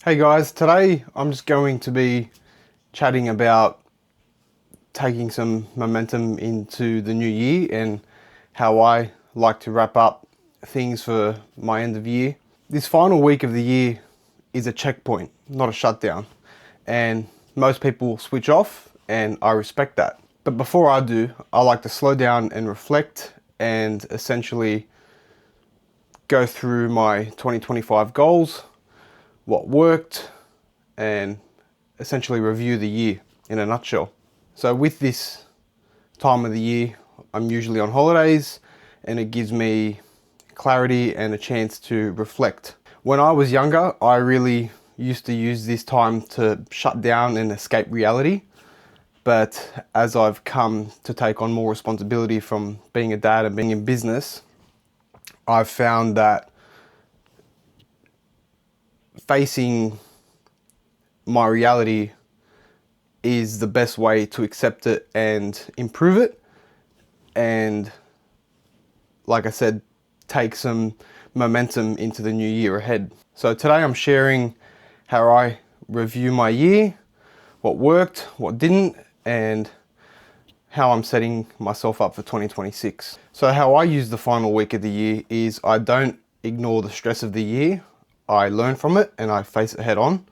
Hey guys, today I'm just going to be chatting about taking some momentum into the new year and how I like to wrap up things for my end of year. This final week of the year is a checkpoint, not a shutdown. And most people switch off and I respect that. But before I do, I like to slow down and reflect and essentially go through my 2025 goals, what worked, and essentially review the year in a nutshell. So with this time of the year, I'm usually on holidays and it gives me clarity and a chance to reflect. When I was younger, I really used to use this time to shut down and escape reality. But as I've come to take on more responsibility from being a dad and being in business, I've found that facing my reality is the best way to accept it and improve it. And like I said, take some momentum into the new year ahead. So today I'm sharing how I review my year, what worked, what didn't, and how I'm setting myself up for 2026. So how I use the final week of the year is I don't ignore the stress of the year. I learn from it and I face it head on.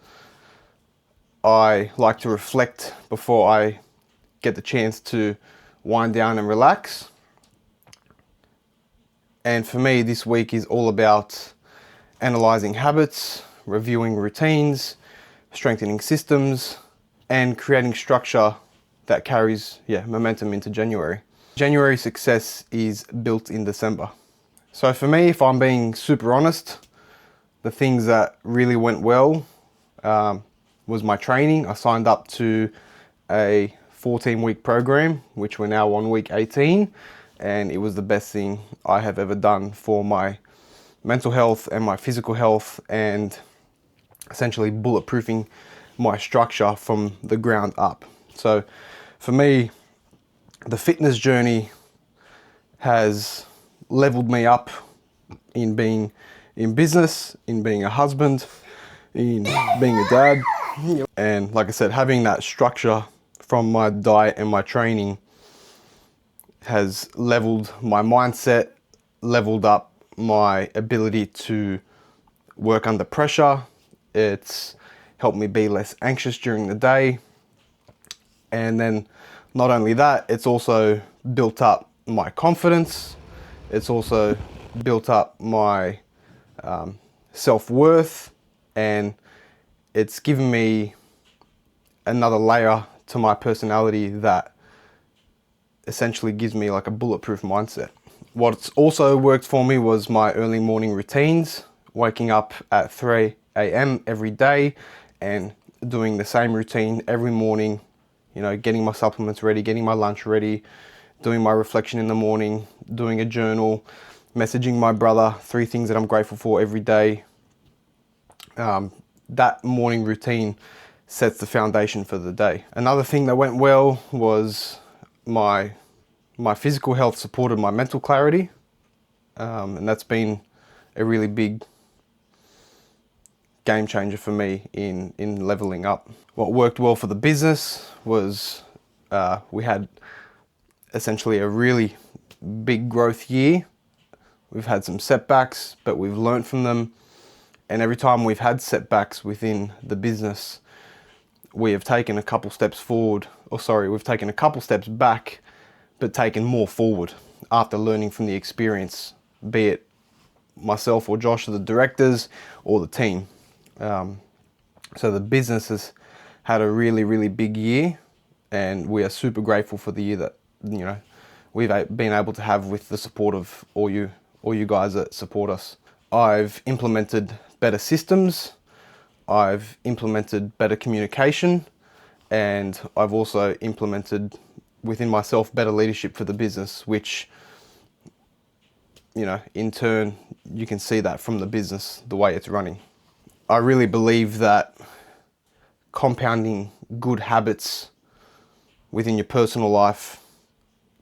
I like to reflect before I get the chance to wind down and relax. And for me, this week is all about analyzing habits, reviewing routines, strengthening systems, and creating structure that carries momentum into January. January success is built in December. So for me, if I'm being super honest, the things that really went well was my training. I signed up to a 14-week program, which we're now on week 18, and it was the best thing I have ever done for my mental health and my physical health, and essentially bulletproofing my structure from the ground up. So for me, the fitness journey has leveled me up in being in business, in being a husband, in being a dad. And like I said, having that structure from my diet and my training has leveled my mindset, leveled up my ability to work under pressure. It's helped me be less anxious during the day. And then not only that, it's also built up my confidence. It's also built up my self-worth, and it's given me another layer to my personality that essentially gives me like a bulletproof mindset. What's also worked for me was my early morning routines, waking up at 3 a.m. every day and doing the same routine every morning, getting my supplements ready, getting my lunch ready, doing my reflection in the morning, doing a journal, messaging my brother 3 things that I'm grateful for every day. That morning routine sets the foundation for the day. Another thing that went well was my physical health supported my mental clarity, and that's been a really big game changer for me in leveling up. What worked well for the business was we had essentially a really big growth year. We've had some setbacks, but we've learned from them. And every time we've had setbacks within the business, we have taken a couple steps forward, we've taken a couple steps back, but taken more forward after learning from the experience, be it myself or Josh, the directors, or the team. So the business has had a really, really big year, and we are super grateful for the year that, we've been able to have with the support of all you guys that support us. I've implemented better systems, I've implemented better communication, and I've also implemented within myself better leadership for the business, which, in turn, you can see that from the business, the way it's running. I really believe that compounding good habits within your personal life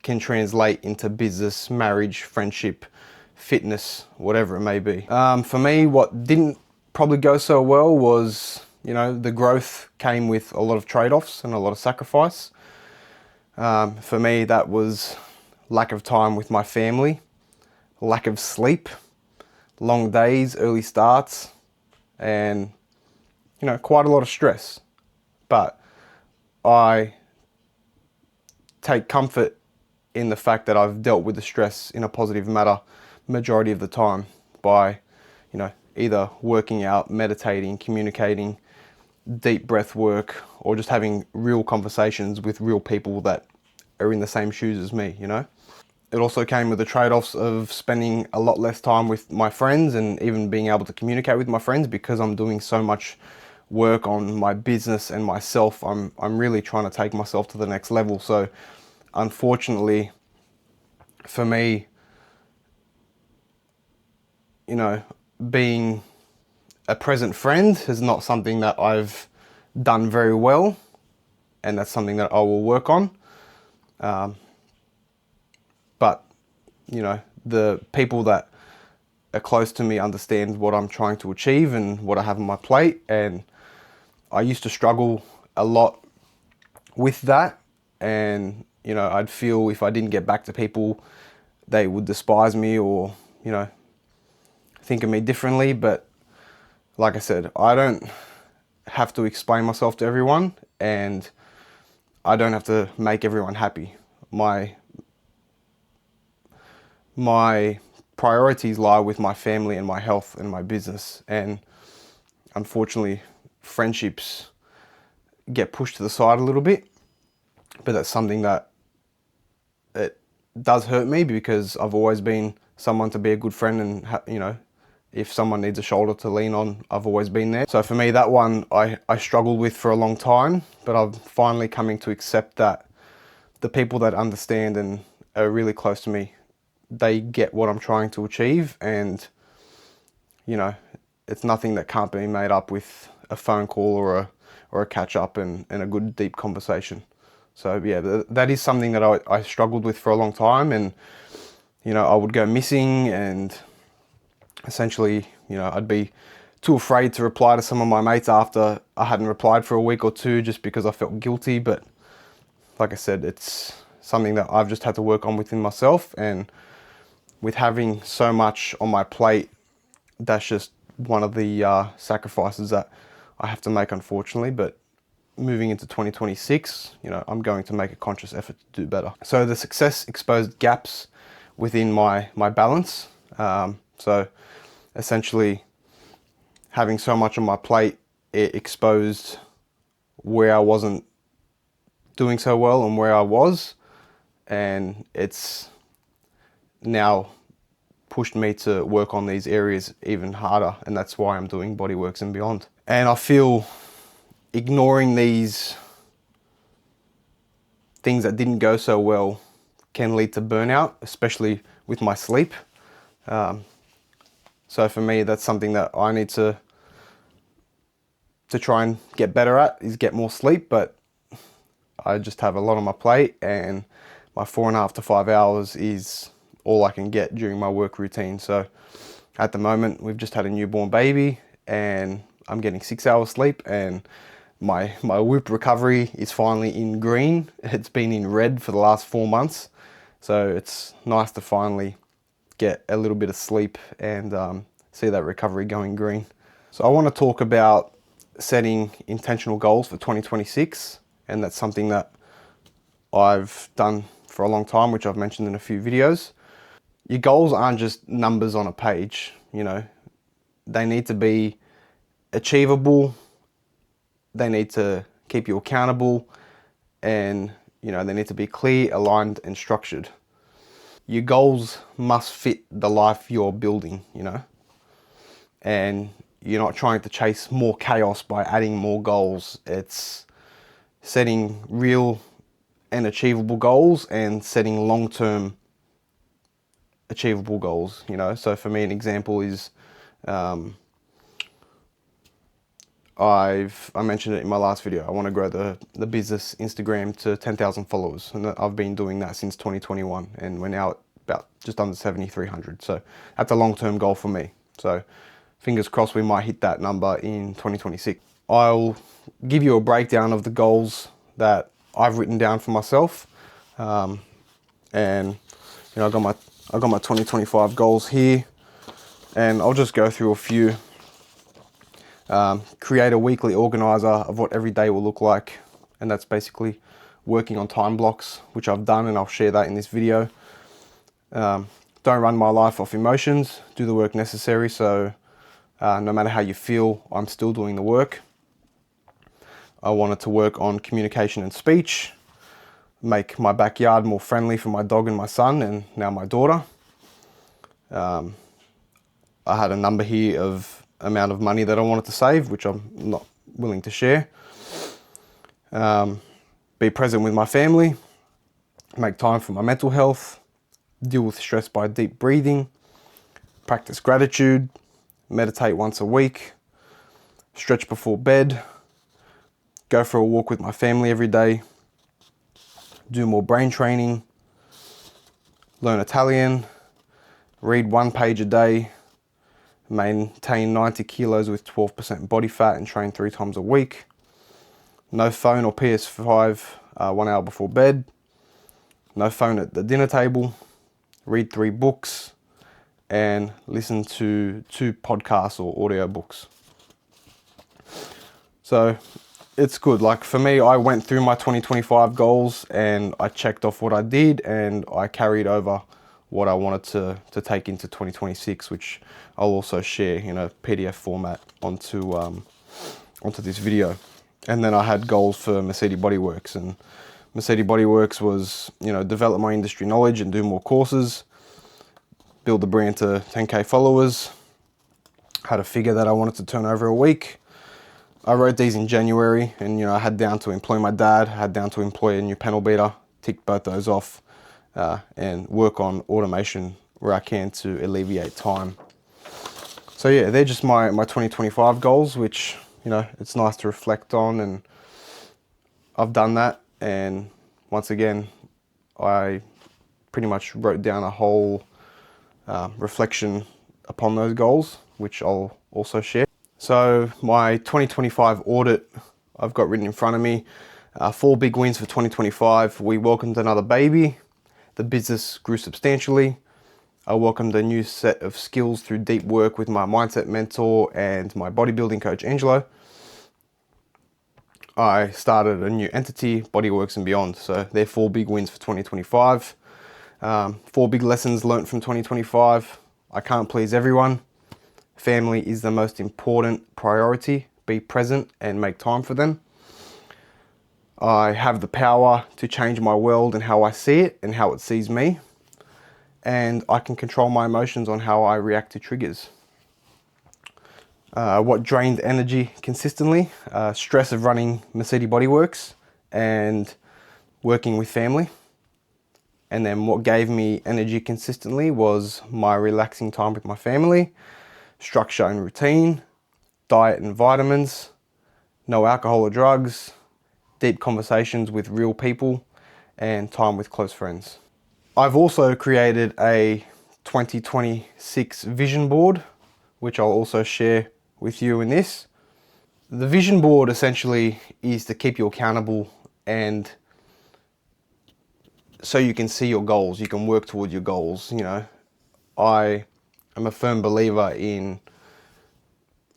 can translate into business, marriage, friendship, fitness, whatever it may be. For me, what didn't probably go so well was, you know, the growth came with a lot of trade-offs and a lot of sacrifice. For me, that was lack of time with my family, lack of sleep, long days, early starts, and, you know, quite a lot of stress. But I take comfort in the fact that I've dealt with the stress in a positive manner majority of the time by, you know, either working out, meditating, communicating, deep breath work, or just having real conversations with real people that are in the same shoes as me, you know. It also came with the trade-offs of spending a lot less time with my friends and even being able to communicate with my friends because I'm doing so much work on my business and myself. I'm really trying to take myself to the next level. So unfortunately for me, you know, being a present friend is not something that I've done very well, and that's something that I will work on. But, you know, the people that are close to me understand what I'm trying to achieve and what I have on my plate. And I used to struggle a lot with that. And, you know, I'd feel if I didn't get back to people, they would despise me or, you know, think of me differently. But like I said, I don't have to explain myself to everyone, and I don't have to make everyone happy. My priorities lie with my family and my health and my business. And unfortunately, friendships get pushed to the side a little bit, but that's something that it does hurt me because I've always been someone to be a good friend and, you know, if someone needs a shoulder to lean on, I've always been there. So for me, that one I struggled with for a long time, but I'm finally coming to accept that the people that understand and are really close to me, they get what I'm trying to achieve. And, you know, it's nothing that can't be made up with a phone call or a catch up and a good deep conversation. So yeah, that is something that I struggled with for a long time. And, you know, I would go missing, and essentially, you know, I'd be too afraid to reply to some of my mates after I hadn't replied for a week or two just because I felt guilty. But like I said, it's something that I've just had to work on within myself. And with having so much on my plate, that's just one of the sacrifices that I have to make, unfortunately. But moving into 2026, you know, I'm going to make a conscious effort to do better. So the success exposed gaps within my balance. So essentially, having so much on my plate, it exposed where I wasn't doing so well and where I was, and it's now pushed me to work on these areas even harder, and that's why I'm doing Bodyworks and beyond. And I feel ignoring these things that didn't go so well can lead to burnout, especially with my sleep. So for me, that's something that I need to try and get better at, is get more sleep. But I just have a lot on my plate, and my 4.5 to 5 hours is all I can get during my work routine. So at the moment, we've just had a newborn baby, and I'm getting 6 hours sleep, and my Whoop recovery is finally in green. It's been in red for the last 4 months. So it's nice to finally get a little bit of sleep and see that recovery going green. So I want to talk about setting intentional goals for 2026, and that's something that I've done for a long time, which I've mentioned in a few videos. Your goals aren't just numbers on a page, you know. They need to be achievable, they need to keep you accountable, and, you know, they need to be clear, aligned, and structured. Your goals must fit the life you're building, you know, and you're not trying to chase more chaos by adding more goals. It's setting real and achievable goals and setting long-term achievable goals, you know. So for me, an example is, I mentioned it in my last video, I want to grow the business Instagram to 10,000 followers, and I've been doing that since 2021, and we're now at about just under 7,300. So that's a long-term goal for me. So fingers crossed we might hit that number in 2026. I'll give you a breakdown of the goals that I've written down for myself. And you know, I got my 2025 goals here, and I'll just go through a few. Create a weekly organizer of what every day will look like, and that's basically working on time blocks, which I've done, and I'll share that in this video. Don't run my life off emotions, do the work necessary, so no matter how you feel, I'm still doing the work. I wanted to work on communication and speech, make my backyard more friendly for my dog and my son, and now my daughter. I had a number here of amount of money that I wanted to save, which I'm not willing to share. Be present with my family, make time for my mental health, deal with stress by deep breathing, practice gratitude, meditate once a week, stretch before bed, go for a walk with my family every day, do more brain training, learn Italian, read 1 page a day, maintain 90 kilos with 12% body fat and train 3 times a week, no phone or PS5 1 hour before bed, no phone at the dinner table, read 3 books, and listen to 2 podcasts or audio books. So it's good. Like for me, I went through my 2025 goals and I checked off what I did, and I carried over what I wanted to take into 2026, which I'll also share in a PDF format onto this video. And then I had goals for Mercedes Bodyworks, and Mercedes Bodyworks was, you know, develop my industry knowledge and do more courses, build the brand to 10K followers. Had a figure that I wanted to turn over a week. I wrote these in January, and you know, I had down to employ my dad, I had down to employ a new panel beater, tick both those off, and work on automation where I can to alleviate time. So yeah, they're just my 2025 goals, which, you know, it's nice to reflect on, and I've done that. And once again, I pretty much wrote down a whole reflection upon those goals, which I'll also share. So my 2025 audit, I've got written in front of me, 4 big wins for 2025. We welcomed another baby. The business grew substantially. I welcomed a new set of skills through deep work with my mindset mentor and my bodybuilding coach, Angelo. I started a new entity, Bodyworks and Beyond. So they're 4 big wins for 2025. 4 big lessons learned from 2025. I can't please everyone. Family is the most important priority. Be present and make time for them. I have the power to change my world and how I see it and how it sees me. And I can control my emotions on how I react to triggers. What drained energy consistently? Stress of running Mercedes Bodyworks and working with family. And then what gave me energy consistently was my relaxing time with my family, structure and routine, diet and vitamins, no alcohol or drugs, deep conversations with real people, and time with close friends. I've also created a 2026 vision board, which I'll also share with you in this. The vision board essentially is to keep you accountable, and so you can see your goals, you can work towards your goals. You know, I am a firm believer in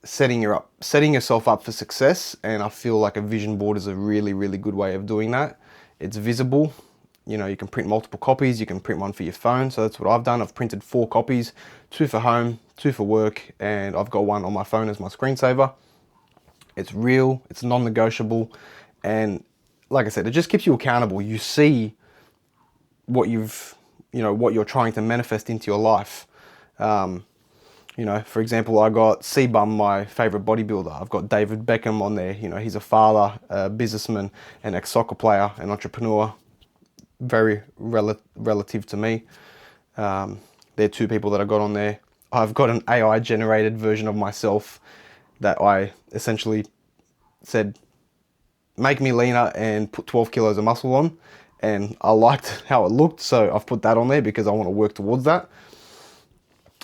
setting yourself up for success, and I feel like a vision board is a really, really good way of doing that. It's visible. You know, you can print multiple copies, you can print one for your phone. So that's what I've done. I've printed 4 copies, 2 for home, 2 for work, and I've got one on my phone as my screensaver. It's real, it's non-negotiable, and like I said, it just keeps you accountable. You see what what you're trying to manifest into your life. You know, for example, I got C-Bum, my favorite bodybuilder. I've got David Beckham on there. You know, he's a father, a businessman, an ex-soccer player, an entrepreneur, very relative to me. They're 2 people that I got on there. I've got an AI generated version of myself that I essentially said, make me leaner and put 12 kilos of muscle on. And I liked how it looked, so I've put that on there because I want to work towards that.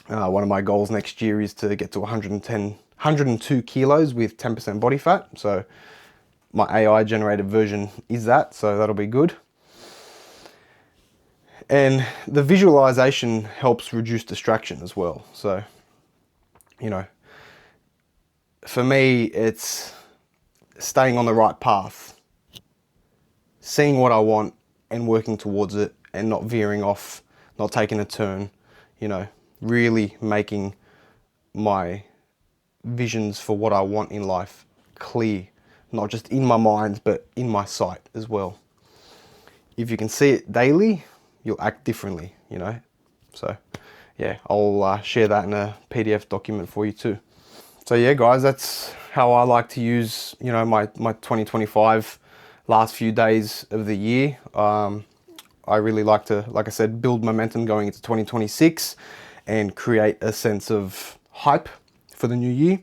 One of my goals next year is to get to 102 kilos with 10% body fat. So my AI generated version is that, so that'll be good. And the visualization helps reduce distraction as well. So, you know, for me, it's staying on the right path, seeing what I want and working towards it, and not veering off, not taking a turn, you know, really making my visions for what I want in life clear, not just in my mind, but in my sight as well. If you can see it daily, you'll act differently, you know. So yeah, I'll share that in a PDF document for you too. So yeah, guys, that's how I like to use, you know, my 2025 last few days of the year. I really like to, like I said, build momentum going into 2026 and create a sense of hype for the new year.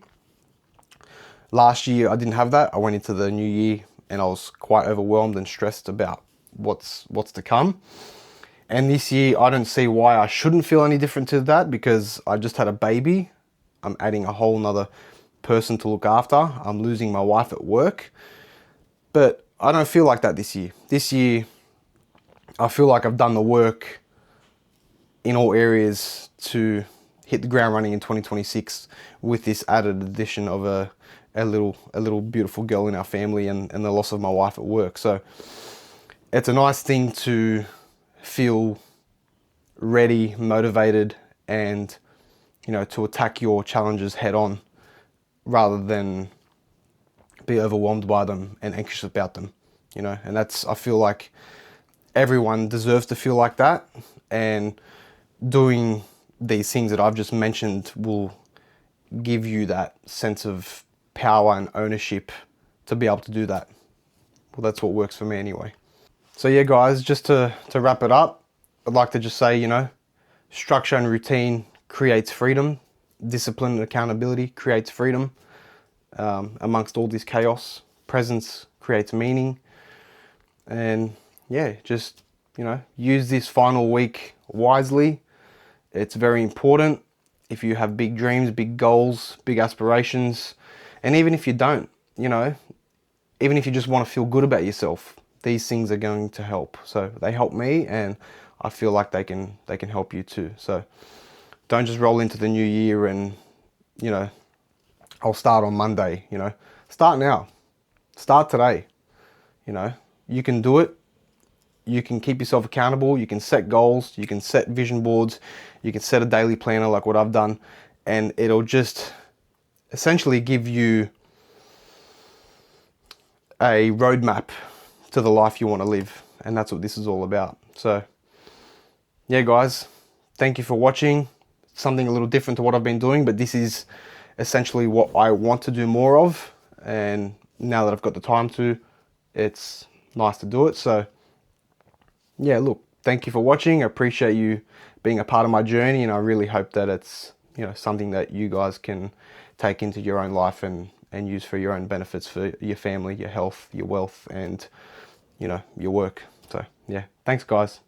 Last year, I didn't have that. I went into the new year and I was quite overwhelmed and stressed about what's to come. And this year, I don't see why I shouldn't feel any different to that, because I just had a baby. I'm adding a whole nother person to look after. I'm losing my wife at work. But I don't feel like that this year. This year, I feel like I've done the work in all areas to hit the ground running in 2026 with this added addition of a little beautiful girl in our family and the loss of my wife at work. So it's a nice thing to feel ready, motivated, and, you know, to attack your challenges head on rather than be overwhelmed by them and anxious about them, you know. And that's, I feel like everyone deserves to feel like that, and doing these things that I've just mentioned will give you that sense of power and ownership to be able to do that. Well, that's what works for me anyway. So yeah, guys, just to wrap it up, I'd like to just say, you know, structure and routine creates freedom. Discipline and accountability creates freedom. Amongst all this chaos, presence creates meaning. And yeah, just, you know, use this final week wisely. It's very important. If you have big dreams, big goals, big aspirations, and even if you don't, you know, even if you just want to feel good about yourself, these things are going to help. So they help me, and I feel like they can help you too. So don't just roll into the new year and, you know, I'll start on Monday, you know. Start now. Start today. You know, you can do it. You can keep yourself accountable. You can set goals. You can set vision boards. You can set a daily planner like what I've done, and it'll just essentially give you a roadmap to the life you want to live. And that's what this is all about. So yeah, guys, thank you for watching. Something a little different to what I've been doing, but this is essentially what I want to do more of. And now that I've got the time to, it's nice to do it. So yeah, look, thank you for watching. I appreciate you being a part of my journey, and I really hope that it's, you know, something that you guys can take into your own life and use for your own benefits, for your family, your health, your wealth, and, you know, your work. So yeah, thanks guys.